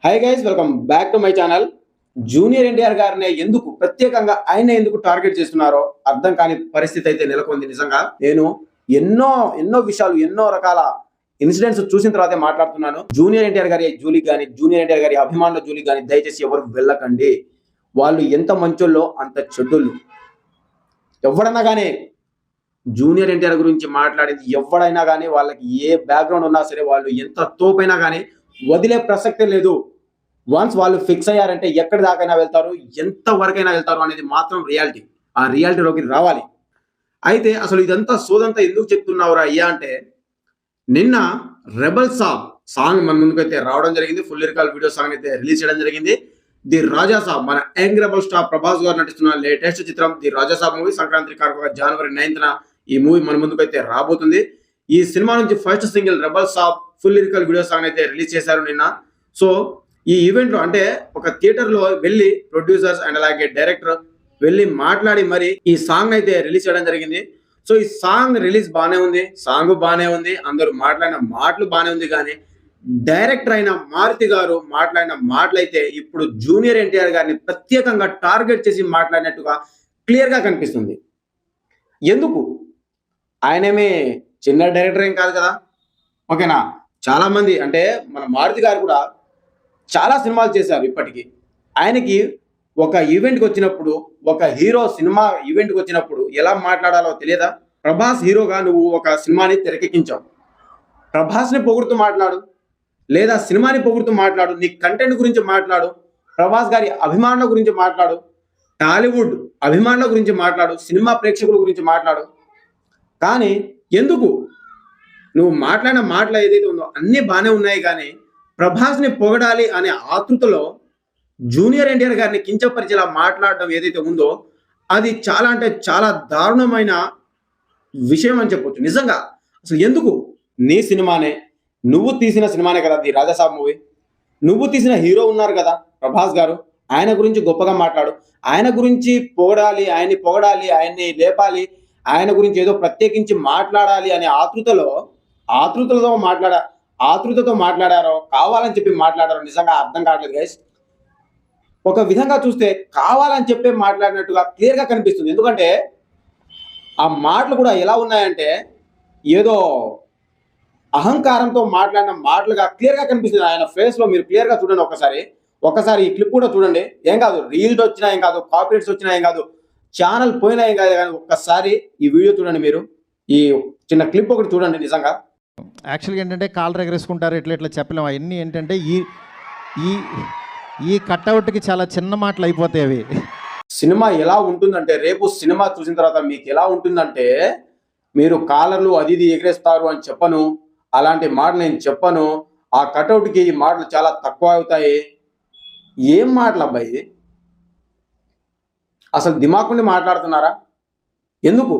Hi guys, welcome back to my channel. Junior NTR గారిని ఎందుకు ప్రత్యేకంగా ఆయన ఎందుకు టార్గెట్ చేస్తున్నారో అర్థం కాని పరిస్థితి అయితే నెలకొంది. నిజంగా నేను ఎన్నో ఎన్నో విషయాలు, ఎన్నో రకాల ఇన్సిడెంట్స్ చూసిన తర్వాతే మాట్లాడుతున్నాను. జూనియర్ ఎన్టీఆర్ గారి జూలికి కానీ, జూనియర్ ఎన్టీఆర్ గారి అభిమానుల జూలికి కానీ దయచేసి ఎవరు వెళ్ళకండి. వాళ్ళు ఎంత మంచోళ్ళో అంత చెడ్డోళ్ళు. ఎవడన్నా కానీ జూనియర్ ఎన్టీఆర్ గురించి మాట్లాడేది ఎవడైనా కానీ, వాళ్ళకి ఏ బ్యాక్గ్రౌండ్ ఉన్నా సరే, వాళ్ళు ఎంత తోపైనా కానీ వదిలే ప్రసక్తే లేదు. వన్స్ వాళ్ళు ఫిక్స్ అయ్యారంటే ఎక్కడి దాకైనా వెళ్తారు, ఎంత వరకైనా వెళ్తారు అనేది మాత్రం రియాలిటీ. ఆ రియాలిటీలోకి రావాలి. అయితే అసలు ఇదంతా సోదంతా ఎందుకు చెప్తున్నావురా అయ్యా అంటే, నిన్న రెబల్ సాంగ్ మన ముందుకైతే రావడం జరిగింది. ఫుల్ లిరికల్ వీడియో సాంగ్ అయితే రిలీజ్ చేయడం జరిగింది. ది రాజా సాబ్, మన యంగ్ రెబల్ స్టార్ ప్రభాస్ గారు నటిస్తున్న లేటెస్ట్ చిత్రం the Raja Saab movie Sankranti కారక జనవరి 9న ఈ మూవీ మన ముందుకైతే రాబోతుంది. ఈ సినిమా నుంచి ఫస్ట్ సింగిల్ రెబల్ సాబ్ ఫుల్ లిరికల్ వీడియో సాంగ్ అయితే రిలీజ్ చేశారు నిన్న. సో ఈ ఈవెంట్ లో అంటే ఒక థియేటర్ లో వెళ్ళి ప్రొడ్యూసర్స్ అండ్ అలాగే డైరెక్టర్ వెళ్ళి మాట్లాడి మరి ఈ సాంగ్ అయితే రిలీజ్ చేయడం జరిగింది. సో ఈ సాంగ్ రిలీజ్ బానే ఉంది, సాంగ్ బానే ఉంది, అందరూ మాట్లాడిన మాటలు బానే ఉంది. కానీ డైరెక్టర్ అయిన మారుతి గారు మాట్లాడిన మాటలైతే ఇప్పుడు జూనియర్ ఎన్టీఆర్ గారిని ప్రత్యేకంగా టార్గెట్ చేసి మాట్లాడినట్టుగా క్లియర్ గా కనిపిస్తుంది. ఎందుకు? ఆయనేమి చిన్న డైరెక్టర్ ఏం కాదు కదా, ఓకేనా? చాలా మంది అంటే మన మారుతి గారు కూడా చాలా సినిమాలు చేశారు ఇప్పటికీ. ఆయనకి ఒక ఈవెంట్కి వచ్చినప్పుడు, ఒక హీరో సినిమా ఈవెంట్కి వచ్చినప్పుడు ఎలా మాట్లాడాలో తెలియదా? ప్రభాస్ హీరోగా నువ్వు ఒక సినిమాని తెరకెక్కించావు, ప్రభాస్ని పొగుడుతూ మాట్లాడు, లేదా సినిమాని పొగుడుతూ మాట్లాడు, నీ కంటెంట్ గురించి మాట్లాడు, ప్రభాస్ గారి అభిమానుల గురించి మాట్లాడు, టాలీవుడ్ అభిమానుల గురించి మాట్లాడు, సినిమా ప్రేక్షకుల గురించి మాట్లాడు. కానీ ఎందుకు నువ్వు మాట్లాడిన మాటలు ఏదైతే ఉందో అన్నీ బాగానే ఉన్నాయి, కానీ ప్రభాస్ని పొగడాలి అనే ఆతృతలో జూనియర్ ఎన్టీఆర్ గారిని కించపరిచేలా మాట్లాడడం ఏదైతే ఉందో అది చాలా అంటే చాలా దారుణమైన విషయం అని చెప్పొచ్చు. నిజంగా అసలు ఎందుకు? నీ సినిమానే, నువ్వు తీసిన సినిమానే కదా ది రాజాసాబ్ మూవీ. నువ్వు తీసిన హీరో ఉన్నారు కదా ప్రభాస్ గారు, ఆయన గురించి గొప్పగా మాట్లాడు. ఆయన గురించి పొగడాలి, ఆయన్ని పొగడాలి, ఆయన్ని లేపాలి, ఆయన గురించి ఏదో ప్రత్యేకించి మాట్లాడాలి అనే ఆతృతతో మాట్లాడారో, కావాలని చెప్పి మాట్లాడారో నిజంగా అర్థం కావట్లేదు గైస్. ఒక విధంగా చూస్తే కావాలని చెప్పి మాట్లాడినట్టుగా క్లియర్గా కనిపిస్తుంది. ఎందుకంటే ఆ మాటలు కూడా ఎలా ఉన్నాయంటే ఏదో అహంకారంతో మాట్లాడిన మాటలుగా క్లియర్గా కనిపిస్తుంది ఆయన ఫేస్ లో. మీరు క్లియర్గా చూడండి ఒకసారి ఈ క్లిప్ కూడా చూడండి. ఏం కాదు, రీల్స్ వచ్చినా ఏం కాదు, కాపీరైట్స్ వచ్చినా ఏం కాదు, ఛానల్ పోయినా ఏం కాదు, కానీ ఒక్కసారి ఈ వీడియో చూడండి. మీరు ఈ చిన్న క్లిప్ ఒకటి చూడండి. నిజంగా యాక్చువల్గా ఏంటంటే కాళ్ళు ఎగరేసుకుంటారు, ఇట్లా చెప్పలేము. అవన్నీ ఏంటంటే ఈ ఈ ఈ కట్అవుట్కి చాలా చిన్న మాటలు అయిపోతాయి అవి. సినిమా ఎలా ఉంటుందంటే, రేపు సినిమా చూసిన తర్వాత మీకు ఎలా ఉంటుందంటే, మీరు కాలర్లు అది ఇది ఎగరేస్తారు అని చెప్పను, అలాంటి మాటలు నేను చెప్పను. ఆ కట్అవుట్కి ఈ మాటలు చాలా తక్కువ అవుతాయి. ఏం మాటలు అబ్బాయి? అసలు దిమాకుండి మాట్లాడుతున్నారా? ఎందుకు?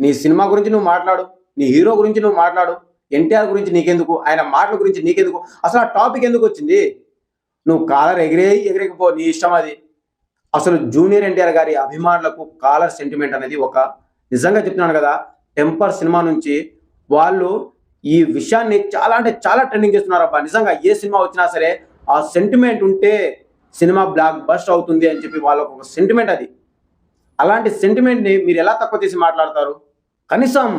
నీ సినిమా గురించి నువ్వు మాట్లాడు, నీ హీరో గురించి నువ్వు మాట్లాడు, ఎన్టీఆర్ గురించి నీకెందుకు, ఆయన మాటల గురించి నీకెందుకు? అసలు ఆ టాపిక్ ఎందుకు వచ్చింది? నువ్వు కాలర్ ఎగిరేకపో, నీ ఇష్టం అది. అసలు జూనియర్ ఎన్టీఆర్ గారి అభిమానులకు కాలర్ సెంటిమెంట్ అనేది ఒక, నిజంగా చెప్తున్నాను కదా, టెంపర్ సినిమా నుంచి వాళ్ళు ఈ విషయాన్ని చాలా అంటే చాలా ట్రెండింగ్ చేస్తున్నారు అబ్బా. నిజంగా ఏ సినిమా వచ్చినా సరే ఆ సెంటిమెంట్ ఉంటే సినిమా బ్లాక్ బస్ట్ అవుతుంది అని చెప్పి వాళ్ళకు ఒక సెంటిమెంట్ అది. అలాంటి సెంటిమెంట్ని మీరు ఎలా తక్కువ చేసి మాట్లాడతారు? కనీసం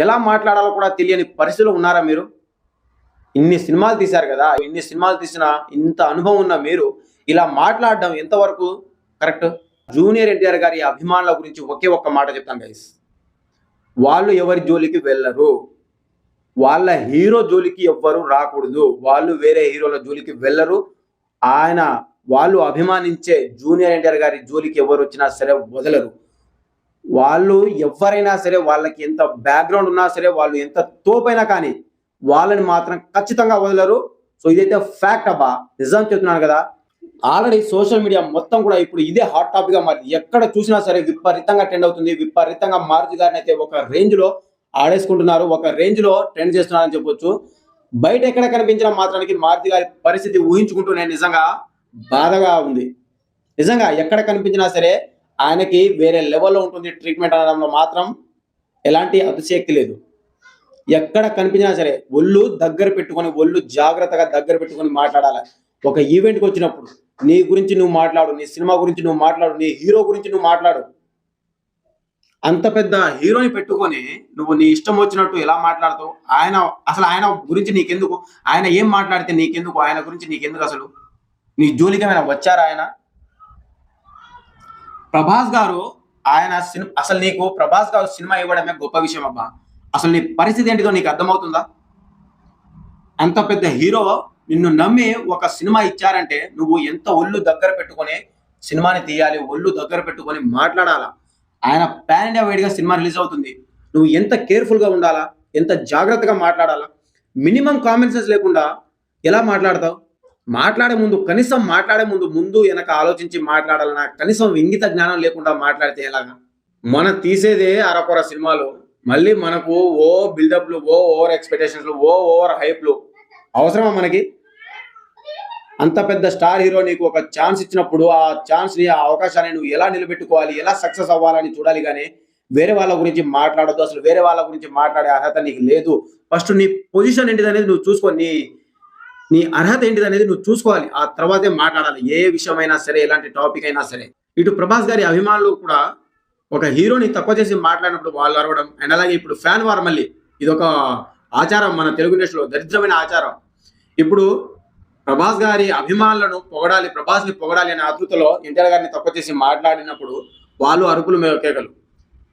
ఎలా మాట్లాడాలో కూడా తెలియని పరిస్థితిలో ఉన్నారా మీరు? ఇన్ని సినిమాలు తీశారు కదా, ఇన్ని సినిమాలు తీసిన ఇంత అనుభవం ఉన్న మీరు ఇలా మాట్లాడడం ఎంతవరకు కరెక్ట్? జూనియర్ ఎన్టీఆర్ గారి అభిమానుల గురించి ఒకే ఒక్క మాట చెప్తాను గైస్, వాళ్ళు ఎవరి జోలికి వెళ్ళరు, వాళ్ళ హీరో జోలికి ఎవ్వరు రాకూడదు, వాళ్ళు వేరే హీరోల జోలికి వెళ్ళరు. వాళ్ళు అభిమానించే జూనియర్ ఎన్టీఆర్ గారి జోలికి ఎవరు వచ్చినా సరే వదలరు. వాళ్ళు ఎవరైనా సరే, వాళ్ళకి ఎంత బ్యాక్గ్రౌండ్ ఉన్నా సరే, వాళ్ళు ఎంత తోపైనా కానీ వాళ్ళని మాత్రం ఖచ్చితంగా వదలరు. సో ఇదైతే ఫ్యాక్ట్ అబ్బా, నిజం చెప్తున్నాను కదా. ఆల్రెడీ సోషల్ మీడియా మొత్తం కూడా ఇప్పుడు ఇదే హాట్ టాపిక్ గా మరి ఎక్కడ చూసినా సరే విపరీతంగా ట్రెండ్ అవుతుంది. విపరీతంగా మారుతి గారిని అయితే ఒక రేంజ్ లో ఆడేసుకుంటున్నారు, ఒక రేంజ్ లో ట్రెండ్ చేస్తున్నారని చెప్పొచ్చు. బయట ఎక్కడ కనిపించిన మాత్రానికి మారుతి గారి పరిస్థితి ఊహించుకుంటూ నేను నిజంగా బాధగా ఉంది. నిజంగా ఎక్కడ కనిపించినా సరే ఆయనకి వేరే లెవెల్లో ఉంటుంది ట్రీట్మెంట్ అనడంలో మాత్రం ఎలాంటి అతిశయక్తి లేదు. ఎక్కడ కనిపించినా సరే ఒళ్ళు జాగ్రత్తగా దగ్గర పెట్టుకొని మాట్లాడాలి. ఒక ఈవెంట్కి వచ్చినప్పుడు నీ గురించి నువ్వు మాట్లాడు, నీ సినిమా గురించి నువ్వు మాట్లాడు, నీ హీరో గురించి నువ్వు మాట్లాడు. అంత పెద్ద హీరోని పెట్టుకొని నువ్వు నీ ఇష్టం వచ్చినట్టు ఎలా మాట్లాడతావు? ఆయన గురించి నీకెందుకు? ఆయన ఏం మాట్లాడితే నీకెందుకు? ఆయన గురించి నీకెందుకు? అసలు నీ జోలికి ఏమైనా వచ్చారా ఆయన? ప్రభాస్ గారు అసలు నీకు ప్రభాస్ గారు సినిమా ఇవ్వడమే గొప్ప విషయం అబ్బా. అసలు నీ పరిస్థితి ఏంటిదో నీకు అర్థమవుతుందా? అంత పెద్ద హీరో నిన్ను నమ్మి ఒక సినిమా ఇచ్చారంటే నువ్వు ఎంత ఒళ్ళు దగ్గర పెట్టుకొని సినిమాని తీయాలి, ఒళ్ళు దగ్గర పెట్టుకొని మాట్లాడాలా. ఆయన పాన్ ఇండియా వైడ్గా సినిమా రిలీజ్ అవుతుంది. నువ్వు ఎంత కేర్ఫుల్గా ఉండాలా, ఎంత జాగ్రత్తగా మాట్లాడాలా. మినిమం కామన్ సెన్స్ లేకుండా ఎలా మాట్లాడతావు? కనీసం మాట్లాడే ముందు వెనక ఆలోచించి మాట్లాడాలన్నా కనీసం ఇంగిత జ్ఞానం లేకుండా మాట్లాడితే ఎలాగా? మనం తీసేదే అరకొర సినిమాలు, మళ్ళీ మనకు ఓ బిల్డప్లు, ఓ ఓవర్ ఎక్స్పెక్టేషన్స్లు, ఓ ఓవర్ హైప్లు అవసరమా మనకి? అంత పెద్ద స్టార్ హీరో నీకు ఒక ఛాన్స్ ఇచ్చినప్పుడు ఆ ఛాన్స్ని, ఆ అవకాశాన్ని నువ్వు ఎలా నిలబెట్టుకోవాలి, ఎలా సక్సెస్ అవ్వాలని చూడాలి. కానీ వేరే వాళ్ళ గురించి మాట్లాడొద్దు. అసలు వేరే వాళ్ళ గురించి మాట్లాడే అర్హత నీకు లేదు. ఫస్ట్ నీ పొజిషన్ ఏంటిది అనేది నువ్వు చూసుకో. నీ అర్హత ఏంటిది అనేది నువ్వు చూసుకోవాలి. ఆ తర్వాతే మాట్లాడాలి. ఏ విషయమైనా సరే, ఎలాంటి టాపిక్ అయినా సరే. ఇటు ప్రభాస్ గారి అభిమానులు కూడా ఒక హీరోని తక్కువ చేసి మాట్లాడినప్పుడు వాళ్ళు అరవడం, అండ్ అలాగే ఇప్పుడు ఫ్యాన్ వార్, మళ్ళీ ఇదొక ఆచారం మన తెలుగు ఇండస్ట్రీలో, దరిద్రమైన ఆచారం. ఇప్పుడు ప్రభాస్ గారి అభిమానులను పొగడాలి, ప్రభాస్ని పొగడాలి అనే ఆతృతలో ఎన్టీఆర్ గారిని తక్కువ చేసి మాట్లాడినప్పుడు వాళ్ళు అరుపులు కేకలు.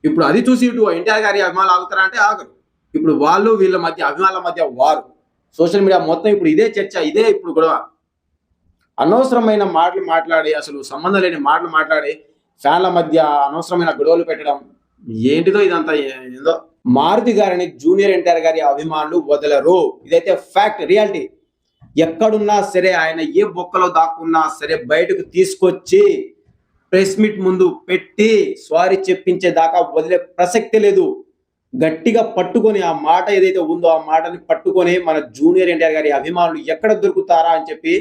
ఇప్పుడు అది చూసి ఇటు ఎన్టీఆర్ గారి అభిమానులు ఆగుతారా అంటే ఆగరు. ఇప్పుడు వాళ్ళు వీళ్ళ మధ్య, అభిమానుల మధ్య వారు. సోషల్ మీడియా మొత్తం ఇప్పుడు ఇదే చర్చ, ఇదే ఇప్పుడు గొడవ. అనవసరమైన మాటలు మాట్లాడి, అసలు సంబంధం లేని మాటలు మాట్లాడి ఫ్యాన్ల మధ్య అనవసరమైన గొడవలు పెట్టడం ఏంటిదో ఇదంతా. ఏదో మారుతి గారిని జూనియర్ ఎన్టీఆర్ గారి అభిమానులు వదలరు. ఇదైతే ఫ్యాక్ట్, రియాలిటీ. ఎక్కడున్నా సరే, ఆయన ఏ బొక్కలో దాక్కున్నా సరే బయటకు తీసుకొచ్చి ప్రెస్ మీట్ ముందు పెట్టి సారీ చెప్పించే దాకా వదిలే ప్రసక్తే లేదు. గట్టిగా పట్టుకొని ఆ మాట ఏదైతే ఉందో ఆ మాటని పట్టుకొని మన జూనియర్ ఎన్టీఆర్ గారి అభిమానులు ఎక్కడ దొరుకుతారా అని చెప్పి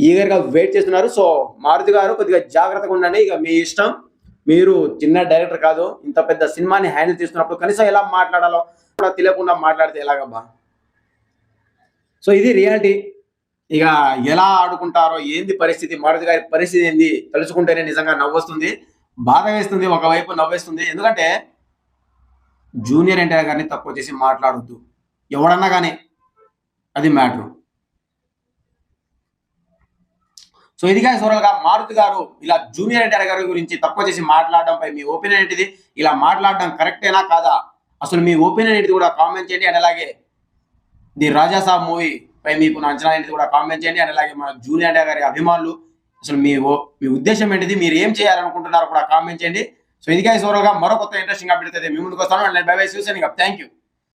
ఈగర్గా వెయిట్ చేస్తున్నారు. సో మారుతి గారు కొద్దిగా జాగ్రత్తగా ఉండండి. ఇక మీ ఇష్టం, మీరు చిన్న డైరెక్టర్ కాదు, ఇంత పెద్ద సినిమాని హ్యాండిల్ చేస్తున్నప్పుడు కనీసం ఎలా మాట్లాడాలో కూడా తెలియకుండా మాట్లాడితే ఎలాగబ్బా? సో ఇది రియాలిటీ. ఇక ఎలా ఆడుకుంటారో, ఏంది పరిస్థితి, మారుతి గారి పరిస్థితి ఏంది తెలుసుకుంటేనే నిజంగా నవ్వొస్తుంది, బాధ వేస్తుంది, ఒకవైపు నవ్వేస్తుంది. ఎందుకంటే జూనియర్ ఎన్టీఆర్ గారిని తక్కువ చేసి మాట్లాడొద్దు ఎవడన్నా కానీ, అది మ్యాటర్. సో ఇదిగా సోరల్గా మారుతి గారు ఇలా జూనియర్ ఎన్టీఆర్ గారి గురించి తక్కువ చేసి మాట్లాడడంపై మీ ఒపీనియన్ ఏంటిది? ఇలా మాట్లాడడం కరెక్టేనా కాదా? అసలు మీ ఒపీనియన్ ఏంటిది కూడా కామెంట్ చేయండి. అండ్ అలాగే ది రాజా సాబ్ మూవీ పై మీకు అంచనా ఏంటిది కూడా కామెంట్ చేయండి. అండ్ అలాగే మన జూనియర్ ఎన్టీఆర్ గారి అభిమానులు అసలు మీ ఉద్దేశం ఏంటిది, మీరు ఏం చేయాలనుకుంటున్నారో కూడా కామెంట్ చేయండి. సో ఇదిగా సోరల్గా మరో కొత్త ఇంట్రెస్టింగ్ అప్డేట్ అయితే మీ ముందుకు వస్తాను. And bye bye, see you soon. Thank you.